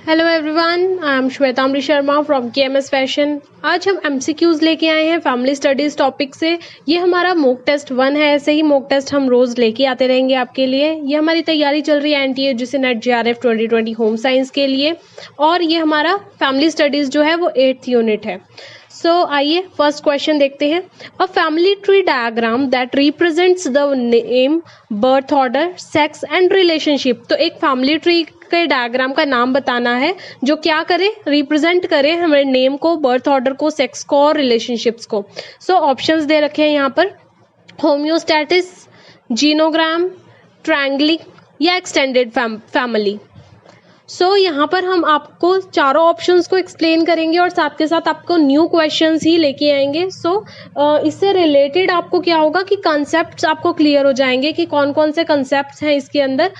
Hello everyone, I am Shwetambari Sharma from KMS fashion. आज हम MCQs लेके आए हैं फैमिली स्टडीज टॉपिक से। ये हमारा मॉक टेस्ट 1 है। ऐसे ही मॉक टेस्ट हम रोज लेके आते रहेंगे आपके लिए। ये हमारी तैयारी चल रही है एनटीए जिसे नेट जेआरएफ 2020 होम साइंस के लिए, और ये हमारा फैमिली स्टडीज जो है वो 8th यूनिट है। आइए फर्स्ट क्वेश्चन देखते हैं। A family tree diagram that represents the name, birth order, sex and relationship. तो एक फैमिली ट्री के डायग्राम का नाम बताना है जो क्या करे, रिप्रेजेंट करे हमारे नेम को, बर्थ ऑर्डर को, सेक्स को और रिलेशनशिप्स को। ऑप्शंस दे रखे हैं यहाँ पर, होम्योस्टैटिस, जीनोग्राम, ट्रायंगलिंग या एक्सटेंडेड फैमिली। यहाँ पर हम आपको चारों ऑप्शंस को एक्सप्लेन करेंगे और साथ के साथ आपको न्यू क्वेश्चंस ही लेके आएंगे। इससे रिलेटेड आपको क्या होगा कि कॉन्सेप्ट्स आपको क्लियर हो जाएंगे कि कौन कौन से कॉन्सेप्ट्स हैं इसके अंदर,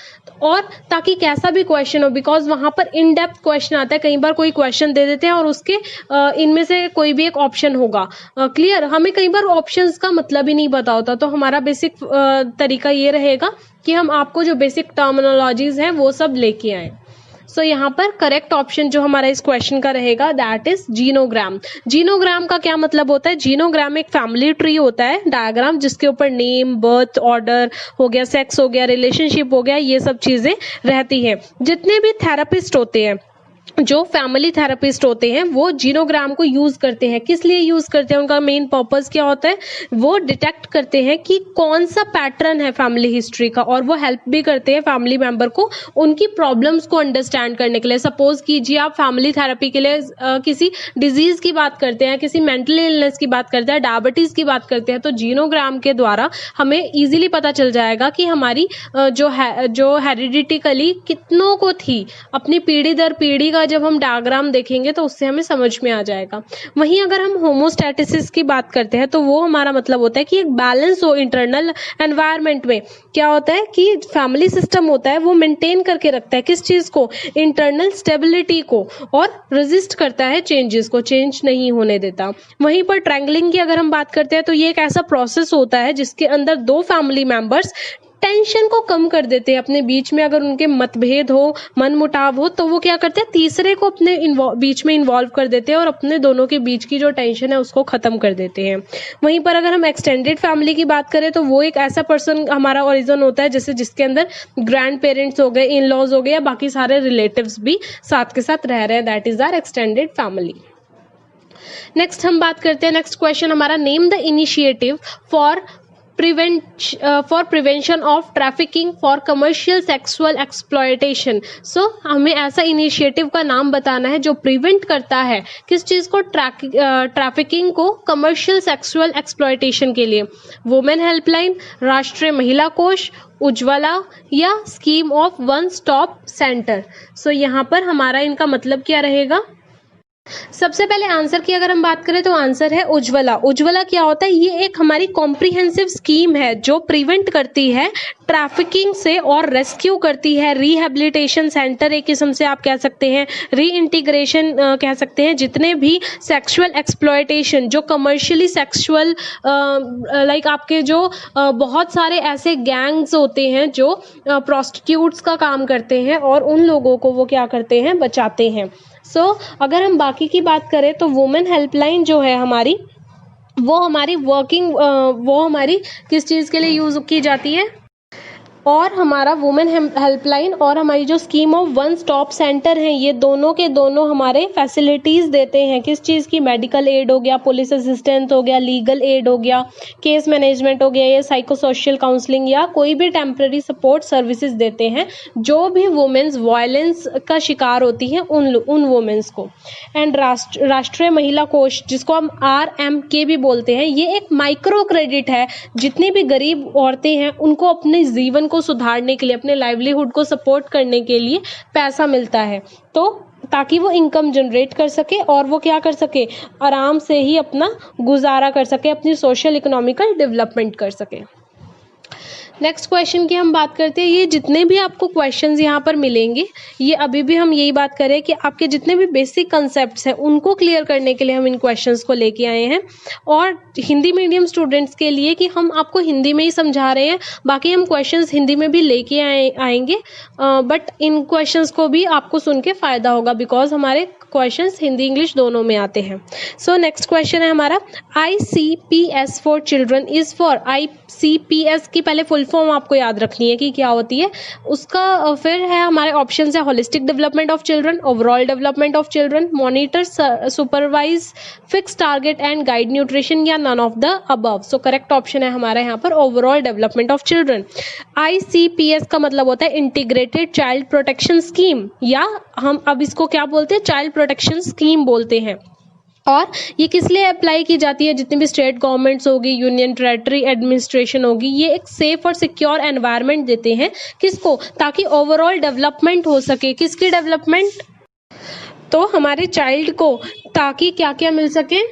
और ताकि कैसा भी क्वेश्चन हो, बिकॉज वहां पर इन डेप्थ क्वेश्चन आता है। कई बार कोई क्वेश्चन दे देते हैं और उसके इनमें से कोई भी एक ऑप्शन होगा क्लियर, हमें कई बार ऑप्शंस का मतलब ही नहीं पता होता। तो हमारा बेसिक तरीका ये रहेगा कि हम आपको जो बेसिक टर्मिनोलॉजीज हैं वो सब लेके आए। यहाँ पर करेक्ट ऑप्शन जो हमारा इस क्वेश्चन का रहेगा दैट इज जीनोग्राम। जीनोग्राम का क्या मतलब होता है? जीनोग्राम एक फैमिली ट्री होता है डायग्राम, जिसके ऊपर नेम, बर्थ ऑर्डर हो गया, सेक्स हो गया, रिलेशनशिप हो गया, ये सब चीजें रहती हैं। जितने भी थेरेपिस्ट होते हैं, जो फैमिली थेरेपिस्ट होते हैं, वो जीनोग्राम को यूज करते हैं। किस लिए यूज करते हैं? उनका मेन पर्पस क्या होता है? वो डिटेक्ट करते हैं कि कौन सा पैटर्न है फैमिली हिस्ट्री का, और वो हेल्प भी करते हैं फैमिली मेंबर को उनकी प्रॉब्लम्स को अंडरस्टैंड करने के लिए। सपोज कीजिए आप फैमिली थेरेपी के लिए किसी डिजीज की बात करते हैं, किसी मेंटल इलनेस की बात करते हैं, डायबिटीज की बात करते हैं, तो जीनोग्राम के द्वारा हमें इजीली पता चल जाएगा कि हमारी जो हेरिडिटिकली कितनों को थी, अपनी पीढ़ी दर पीढ़ी का जब हम डायग्राम देखेंगे तो उससे हमें समझ में आ जाएगा। वहीं अगर हम होमोस्टैटिसिस की बात करते हैं तो वो हमारा मतलब होता है कि एक बैलेंस हो इंटरनल एनवायरनमेंट में। क्या होता है कि फैमिली सिस्टम होता है वो मेंटेन करके रखता है किस चीज को? इंटरनल स्टेबिलिटी को, और रेजिस्ट करता है चेंजेस को, चेंज नहीं होने देता। वहीं पर ट्रायंगलिंग की अगर हम बात करते हैं तो ये एक ऐसा प्रोसेस होता है जिसके अंदर दो फैमिली मेंबर्स टेंशन को कम कर देते हैं अपने बीच में। अगर उनके मतभेद हो, मन मुटाव हो, तो वो क्या करते हैं? तीसरे को अपने बीच में इन्वॉल्व कर देते हैं और अपने दोनों के बीच की जो टेंशन है उसको खत्म कर देते हैं। वहीं पर अगर हम एक्सटेंडेड फैमिली की बात करें तो वो एक ऐसा पर्सन हमारा ओरिजिन होता है जैसे जिसके अंदर ग्रैंड पेरेंट्स हो गए, इन लॉज हो गए, या बाकी सारे रिलेटिव्स भी साथ के साथ रह रहे हैं। That is our extended family. Next हम बात करते हैं, नेक्स्ट क्वेश्चन हमारा, name the initiative for prevention of trafficking for commercial sexual exploitation. हमें ऐसा इनिशिएटिव का नाम बताना है जो प्रिवेंट करता है किस चीज को? ट्रैफिकिंग को कमर्शियल सेक्सुअल एक्सप्लॉयटेशन के लिए। वुमेन हेल्पलाइन, राष्ट्रीय महिला कोष, उज्ज्वला या scheme of one stop centre. यहाँ पर हमारा इनका मतलब क्या रहेगा? सबसे पहले आंसर की अगर हम बात करें तो आंसर है उज्ज्वला। उज्ज्वला क्या होता है? ये एक हमारी कॉम्प्रिहेंसिव स्कीम है जो प्रिवेंट करती है ट्रैफिकिंग से और रेस्क्यू करती है। रिहेबिलिटेशन सेंटर एक किस्म से आप कह सकते हैं, री इंटीग्रेशन कह सकते हैं। जितने भी सेक्सुअल एक्सप्लॉयटेशन, जो कमर्शियली सेक्सुअल लाइक आपके जो बहुत सारे ऐसे गैंग्स होते हैं जो प्रोस्टिट्यूट्स का काम करते हैं, और उन लोगों को वो क्या करते हैं? बचाते हैं। अगर हम बाकी की बात करें तो वुमेन हेल्पलाइन जो है हमारी, वो हमारी किस चीज के लिए यूज की जाती है? और हमारा वुमेन हेल्पलाइन और हमारी जो scheme of one stop centre है, ये दोनों के दोनों हमारे फैसिलिटीज देते हैं। किस चीज की? मेडिकल एड हो गया, पुलिस असिस्टेंस हो गया, लीगल एड हो गया, केस मैनेजमेंट हो गया, ये साइको सोशल काउंसलिंग या कोई भी टेम्पररी सपोर्ट सर्विसेज देते हैं जो भी वुमेन्स वायलेंस का शिकार होती हैं उन वुमेन्स को। एंड राष्ट्रीय महिला कोष, जिसको हम RMK भी बोलते हैं, ये एक माइक्रो क्रेडिट है। जितनी भी गरीब औरतें हैं उनको अपने जीवन को सुधारने के लिए, अपने लाइवलीहुड को सपोर्ट करने के लिए पैसा मिलता है, तो ताकि वो इनकम जनरेट कर सके और वो क्या कर सके? आराम से ही अपना गुजारा कर सके, अपनी सोशल इकोनॉमिकल डेवलपमेंट कर सके। नेक्स्ट क्वेश्चन की हम बात करते हैं। ये जितने भी आपको क्वेश्चंस यहाँ पर मिलेंगे, ये अभी भी हम यही बात करें कि आपके जितने भी बेसिक कंसेप्ट्स हैं उनको क्लियर करने के लिए हम इन क्वेश्चंस को लेके आए हैं। और हिंदी मीडियम स्टूडेंट्स के लिए कि हम आपको हिंदी में ही समझा रहे हैं, बाकी हम क्वेश्चंस हिंदी में भी लेके आएंगे, बट इन क्वेश्चंस को भी आपको सुन के फ़ायदा होगा बिकॉज हमारे क्वेश्चंस हिंदी इंग्लिश दोनों में आते हैं। सो नेक्स्ट क्वेश्चन है हमारा, ICPS for children is for. ICPS की पहले फुल फॉर्म आपको याद रखनी है कि क्या होती है उसका। फिर है हमारे ऑप्शन है holistic development of children, overall development of children, monitor, supervise, fix target and guide nutrition, या none of the above. So correct option है हमारा यहाँ पर overall development of children. ICPS का मतलब होता है इंटीग्रेटेड चाइल्ड प्रोटेक्शन स्कीम, या हम अब इसको क्या बोलते हैं, चाइल्ड प्रोटेक्शन स्कीम बोलते हैं। और ये किस लिए अप्लाई की जाती है, जितनी भी स्टेट गवर्नमेंट्स होगी, यूनियन टेरेटरी एडमिनिस्ट्रेशन होगी, ये एक सेफ और सिक्योर एनवायरनमेंट देते हैं किसको, ताकि ओवरऑल डेवलपमेंट हो सके। किसकी डेवलपमेंट, तो हमारे चाइल्ड को, ताकि क्या क्या मिल सके,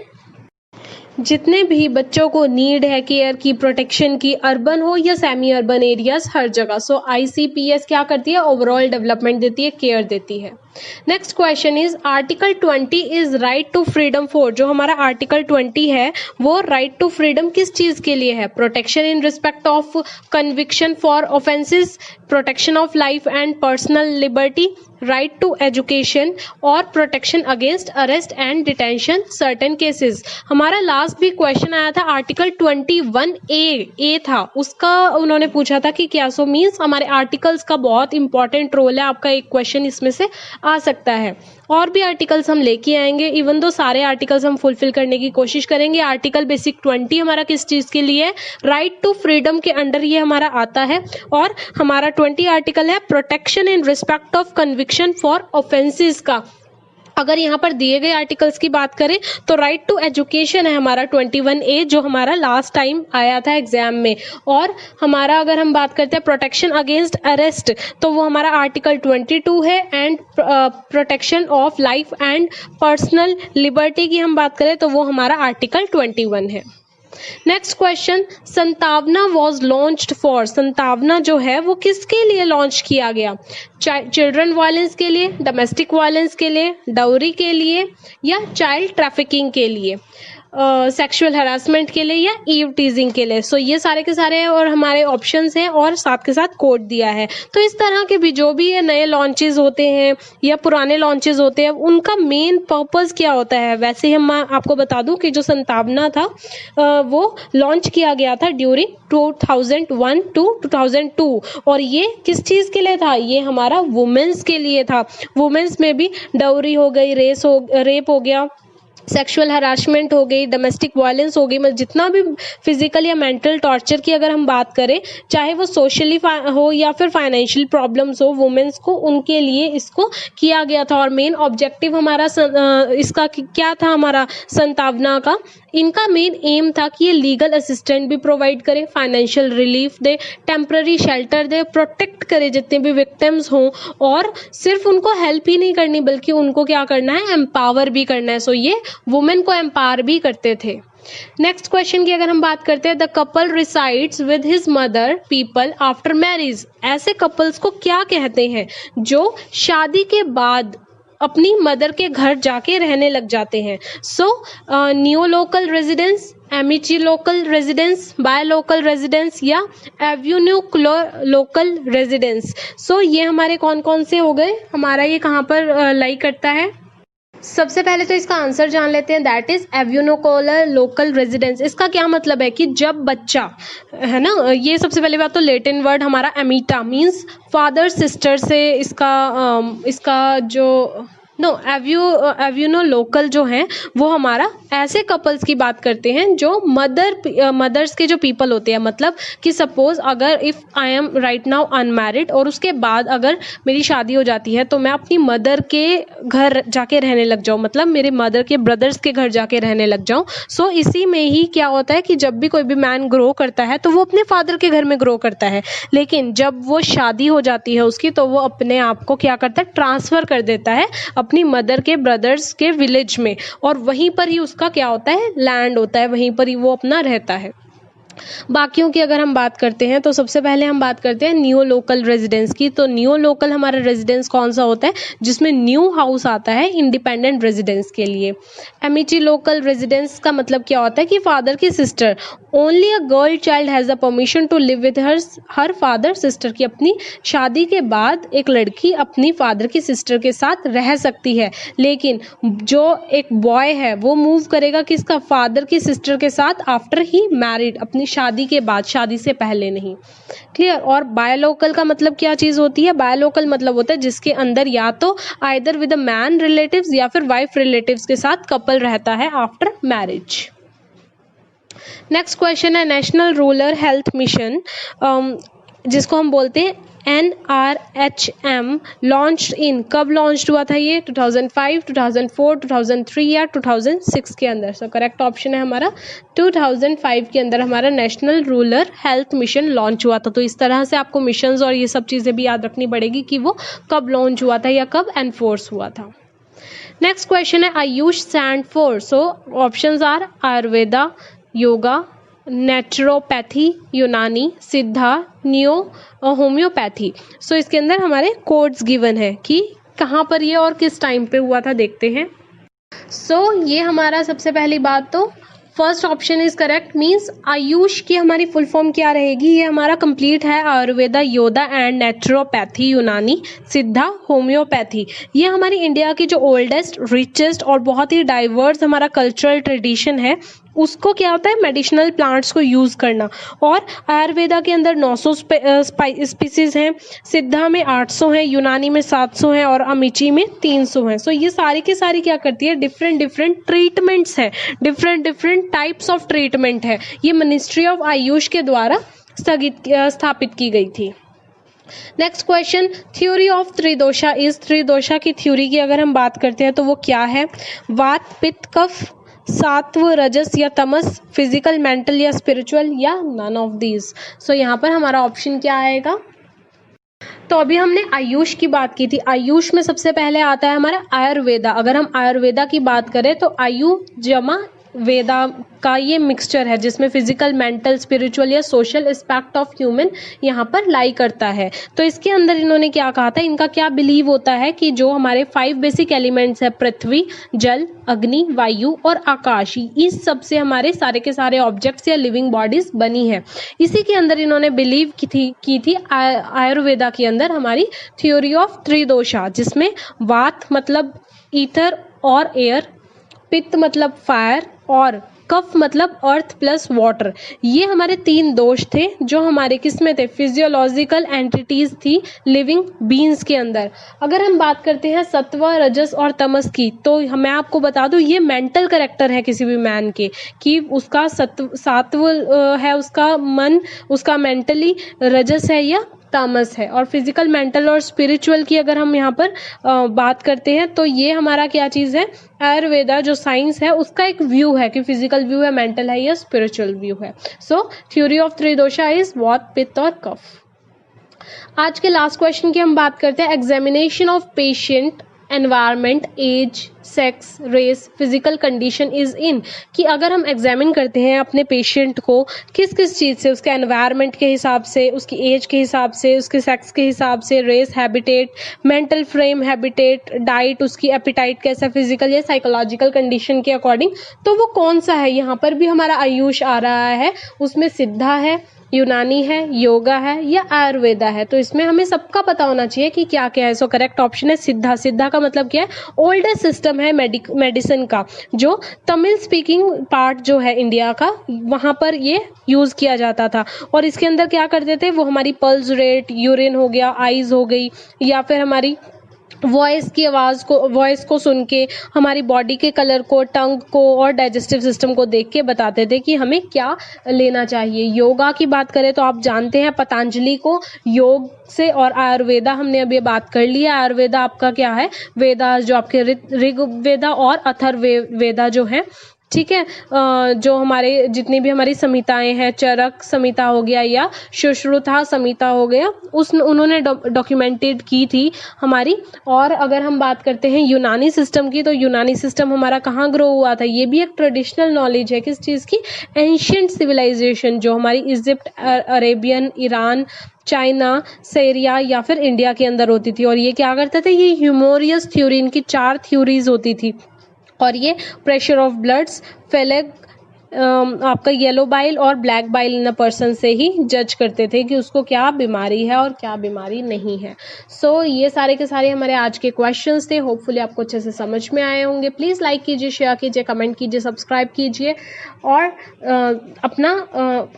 जितने भी बच्चों को नीड है केयर की, प्रोटेक्शन की, अर्बन हो या सेमी अर्बन एरियाज, हर जगह। सो ICPS क्या करती है, ओवरऑल डेवलपमेंट देती है, केयर देती है। Next question is article 20 is right to freedom for. जो हमारा आर्टिकल 20 है वो राइट टू फ्रीडम किस चीज के लिए है, protection in respect of conviction for offences, protection of life and personal liberty, right to education, और protection against arrest and detention certain cases. हमारा लास्ट भी क्वेश्चन आया था आर्टिकल 21A था, उसका उन्होंने पूछा था कि क्या। सो मीन्स हमारे आर्टिकल्स का बहुत इंपॉर्टेंट रोल है, आपका एक क्वेश्चन इसमें से आ सकता है। और भी आर्टिकल्स हम लेके आएंगे, इवन दो सारे आर्टिकल्स हम फुलफिल करने की कोशिश करेंगे। आर्टिकल बेसिक 20 हमारा किस चीज के लिए है, राइट टू फ्रीडम के अंडर ये हमारा आता है। और हमारा 20 आर्टिकल है protection in respect of conviction for offences का। अगर यहाँ पर दिए गए आर्टिकल्स की बात करें तो राइट टू एजुकेशन है हमारा 21A, जो हमारा लास्ट टाइम आया था एग्जाम में। और हमारा अगर हम बात करते हैं प्रोटेक्शन अगेंस्ट अरेस्ट, तो वो हमारा आर्टिकल 22 है। And protection of life and personal liberty की हम बात करें तो वो हमारा आर्टिकल 21 है। Next question, Santhwana was launched for. Santhwana जो है वो किसके लिए लॉन्च किया गया, चिल्ड्रन वायलेंस के लिए, डोमेस्टिक वायलेंस के लिए, डाउरी के लिए, या चाइल्ड ट्रैफिकिंग के लिए, सेक्सुअल हरासमेंट के लिए, या ईव टीजिंग के लिए। सो ये सारे के सारे और हमारे ऑप्शंस हैं और साथ के साथ कोड दिया है। तो इस तरह के भी जो भी ये नए लॉन्चेस होते हैं या पुराने लॉन्चेस होते हैं उनका मेन पर्पस क्या होता है। वैसे हम आपको बता दूं कि जो संतावना था वो लॉन्च किया गया था ड्यूरिंग 2001 टू 2002, और ये किस चीज़ के लिए था, ये हमारा वुमेन्स के लिए था। वुमेन्स में भी डाउरी हो गई, रेप हो गया, सेक्सुअल हरासमेंट हो गई, डोमेस्टिक वायलेंस हो गई, मतलब जितना भी फिजिकल या मेंटल टॉर्चर की अगर हम बात करें, चाहे वो सोशली हो या फिर फाइनेंशियल प्रॉब्लम्स हो, वुमेन्स को उनके लिए इसको किया गया था। और मेन ऑब्जेक्टिव हमारा इसका क्या था, हमारा संतावना का, इनका मेन एम था कि ये लीगल असिस्टेंट भी प्रोवाइड करे, फाइनेंशियल रिलीफ दे, टेम्पररी शेल्टर दे, प्रोटेक्ट करे जितने भी विक्टिम्स हों, और सिर्फ उनको हेल्प ही नहीं करनी बल्कि उनको क्या करना है, एम्पावर भी करना है। सो ये वुमेन को एम्पावर भी करते थे। नेक्स्ट क्वेश्चन की अगर हम बात करते हैं, the couple resides with his mother people after marriage. ऐसे कपल्स को क्या कहते हैं जो शादी के बाद अपनी मदर के घर जाके रहने लग जाते हैं। सो न्यू लोकल रेजिडेंस, एमिची local residence, bilocal residence, या एव्यून्यू लोकल रेजिडेंस। सो ये हमारे कौन कौन से हो गए, हमारा ये कहाँ पर लाई करता है। सबसे पहले तो इसका आंसर जान लेते हैं, दैट इज एव्यूनोकोलर लोकल रेजिडेंस। इसका क्या मतलब है कि जब बच्चा है ना, ये सबसे पहले बात तो लैटिन वर्ड हमारा एमीटा मीन्स फादर सिस्टर से इसका जो एव्यूनो लोकल जो हैं वो हमारा ऐसे कपल्स की बात करते हैं जो मदर्स के जो पीपल होते हैं। मतलब कि सपोज अगर if I am right now unmarried और उसके बाद अगर मेरी शादी हो जाती है तो मैं अपनी मदर के घर जाके रहने लग जाऊँ, मतलब मेरे मदर के ब्रदर्स के घर जाके रहने लग जाऊँ। सो इसी में ही क्या होता है कि जब भी कोई भी मैन ग्रो करता है तो वो अपने फादर के घर में ग्रो करता है, लेकिन जब वो शादी हो जाती है उसकी तो वो अपने आप को क्या करता है, ट्रांसफ़र कर देता है अपनी मदर के ब्रदर्स के विलेज में, और वहीं पर ही उसका क्या होता है, लैंड होता है, वहीं पर ही वो अपना रहता है। बाकियों की अगर हम बात करते हैं तो सबसे पहले हम बात करते हैं न्यू लोकल रेजिडेंस की। तो न्यू लोकल हमारा रेजिडेंस कौन सा होता है, जिसमें न्यू हाउस आता है इंडिपेंडेंट रेजिडेंस के लिए। एमिटी लोकल रेजिडेंस का मतलब क्या होता है कि फादर की sister, only a girl child has the permission to live with her father sister, की अपनी शादी के बाद एक लड़की अपनी फादर की सिस्टर के साथ रह सकती है, लेकिन जो एक बॉय है वो मूव करेगा किसका, फादर की सिस्टर के साथ आफ्टर ही मैरिड, अपनी शादी के बाद, शादी से पहले नहीं। क्लियर। और बायोलोकल का मतलब क्या चीज होती है, बायोलोकल मतलब होता है जिसके अंदर या तो either with a man relatives या फिर वाइफ रिलेटिव्स के साथ कपल रहता है आफ्टर मैरिज। नेक्स्ट क्वेश्चन है नेशनल रूरल हेल्थ मिशन, जिसको हम बोलते हैं NRHM, लॉन्च इन, कब लॉन्च हुआ था ये, 2005, 2004, 2003 या 2006 के अंदर। सो करेक्ट ऑप्शन है हमारा 2005 के अंदर हमारा national rural health mission launch हुआ था। तो इस तरह से आपको मिशंस और ये सब चीज़ें भी याद रखनी पड़ेगी कि वो कब लॉन्च हुआ था या कब एनफोर्स हुआ था। नेक्स्ट क्वेश्चन है Ayush stand for, so options are Ayurveda, yoga, naturopathy, Unani, Siddha, neo, homeopathy. सो इसके अंदर हमारे कोड्स गिवन है कि कहाँ पर ये और किस टाइम पे हुआ था, देखते हैं। सो ये हमारा सबसे पहली बात तो first option is correct, means Ayush की हमारी फुल फॉर्म क्या रहेगी, ये हमारा कंप्लीट है आयुर्वेदा, योगा एंड नेचुरोपैथी, यूनानी, सिद्धा, होम्योपैथी। ये हमारी इंडिया की जो ओल्डेस्ट, रिचेस्ट और बहुत ही डाइवर्स हमारा कल्चरल ट्रेडिशन है, उसको क्या होता है, मेडिसिनल प्लांट्स को यूज़ करना। और आयुर्वेदा के अंदर 900 स्पीसीज हैं, सिद्धा में 800 हैं, यूनानी में 700 हैं और अमिची में 300 हैं। सो ये सारी की सारी क्या करती है, डिफरेंट डिफरेंट ट्रीटमेंट्स हैं, different different types of treatment है। ये मिनिस्ट्री ऑफ आयुष के द्वारा स्थापित की गई थी। Next question, theory of Tridosha is, Tridosha की थ्योरी की अगर हम बात करते हैं तो वो क्या है, वात, पित्त, कफ, सात्व, रजस या तमस, फिजिकल, मेंटल या स्पिरिचुअल या नन ऑफ दीज। सो यहाँ पर हमारा ऑप्शन क्या आएगा। तो अभी हमने आयुष की बात की थी, आयुष में सबसे पहले आता है हमारा आयुर्वेदा। अगर हम आयुर्वेदा की बात करें तो आयु जमा वेदा का ये मिक्सचर है जिसमें फिजिकल, मेंटल, स्पिरिचुअल या सोशल एस्पेक्ट ऑफ ह्यूमन यहाँ पर लाई करता है। तो इसके अंदर इन्होंने क्या कहा था, इनका क्या बिलीव होता है कि जो हमारे 5 बेसिक एलिमेंट्स है, पृथ्वी, जल, अग्नि, वायु और आकाश, इस सब से हमारे सारे के सारे ऑब्जेक्ट्स या लिविंग बॉडीज बनी है। इसी के अंदर इन्होंने बिलीव की थी आयुर्वेदा के अंदर हमारी थ्योरी ऑफ त्रिदोषा, जिसमें वात मतलब ईथर और एयर, पित्त मतलब फायर और कफ मतलब अर्थ प्लस वाटर, ये हमारे 3 दोष थे जो हमारे किस में थे, फिजियोलॉजिकल एंटिटीज थी लिविंग बीइंग्स के अंदर। अगर हम बात करते हैं सत्व, रजस और तमस की, तो मैं आपको बता दूं ये मेंटल कैरेक्टर है किसी भी मैन के, कि उसका सात्व है उसका मन, उसका मेंटली, रजस है या तामस है। और फिजिकल, मेंटल और स्पिरिचुअल की अगर हम यहाँ पर बात करते हैं तो ये हमारा क्या चीज़ है, आयुर्वेदा जो साइंस है उसका एक व्यू है कि फिजिकल व्यू है, मेंटल है या स्पिरिचुअल व्यू है। सो थ्योरी ऑफ त्रिदोषा इज वात, पित्त और कफ। आज के लास्ट क्वेश्चन की हम बात करते हैं, examination of patient, environment, age, sex, race, physical condition is in, कि अगर हम एग्जामिन करते हैं अपने पेशेंट को किस किस चीज़ से, उसके एनवायरनमेंट के हिसाब से, उसकी एज के हिसाब से, उसके सेक्स के हिसाब से, race, habitat, mental frame, habitat, diet, उसकी एपिटाइट कैसा, फिजिकल या साइकोलॉजिकल कंडीशन के अकॉर्डिंग, तो वो कौन सा है। यहाँ पर भी हमारा आयुष आ रहा है, उसमें सिद्धा है, यूनानी है, योगा है या आयुर्वेदा है। तो इसमें हमें सबका पता होना चाहिए कि क्या क्या है। सो करेक्ट ऑप्शन है सिद्धा। सिद्धा का मतलब क्या है, ओल्डेस्ट सिस्टम है मेडिसिन का, जो तमिल स्पीकिंग पार्ट जो है इंडिया का, वहाँ पर ये यूज़ किया जाता था। और इसके अंदर क्या करते थे, वो हमारी पल्स रेट, यूरिन हो गया, आइज हो गई, या फिर हमारी वॉइस की आवाज़ को, वॉइस को सुन के, हमारी बॉडी के कलर को, टंग को और डाइजेस्टिव सिस्टम को देख के बताते थे कि हमें क्या लेना चाहिए। योगा की बात करें तो आप जानते हैं पतंजलि को योग से, और आयुर्वेदा हमने अभी बात कर ली है। आयुर्वेदा आपका क्या है, वेदा जो आपके ऋग्वेदा और अथर्ववेदा जो है, ठीक है। जो हमारे जितनी भी हमारी संहिताएं हैं, चरक संहिता हो गया या सुश्रुता संहिता हो गया, उस उन्होंने डॉक्यूमेंटेड की थी हमारी। और अगर हम बात करते हैं यूनानी सिस्टम की, तो यूनानी सिस्टम हमारा कहाँ ग्रो हुआ था, ये भी एक ट्रेडिशनल नॉलेज है किस चीज़ की, एंशियंट सिविलाइजेशन जो हमारी Egypt, Arabian, Iran, China, Syria या फिर इंडिया के अंदर होती थी। और ये क्या करते थे, ये ह्यूमोरियस थ्योरी, इनकी 4 थ्योरीज होती थी। और ये प्रेशर ऑफ ब्लड्स, फेलेग, आपका येलो बाइल और black bile in a person से ही जज करते थे कि उसको क्या बीमारी है और क्या बीमारी नहीं है। सो ये सारे के सारे हमारे आज के क्वेश्चंस थे। होपफुली आपको अच्छे से समझ में आए होंगे। प्लीज़ लाइक कीजिए, शेयर कीजिए, कमेंट कीजिए, सब्सक्राइब कीजिए और अपना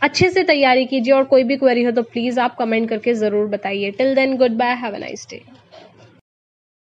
अच्छे से तैयारी कीजिए। और कोई भी क्वेरी हो तो प्लीज़ आप कमेंट करके ज़रूर बताइए। Till then, goodbye, have a nice day.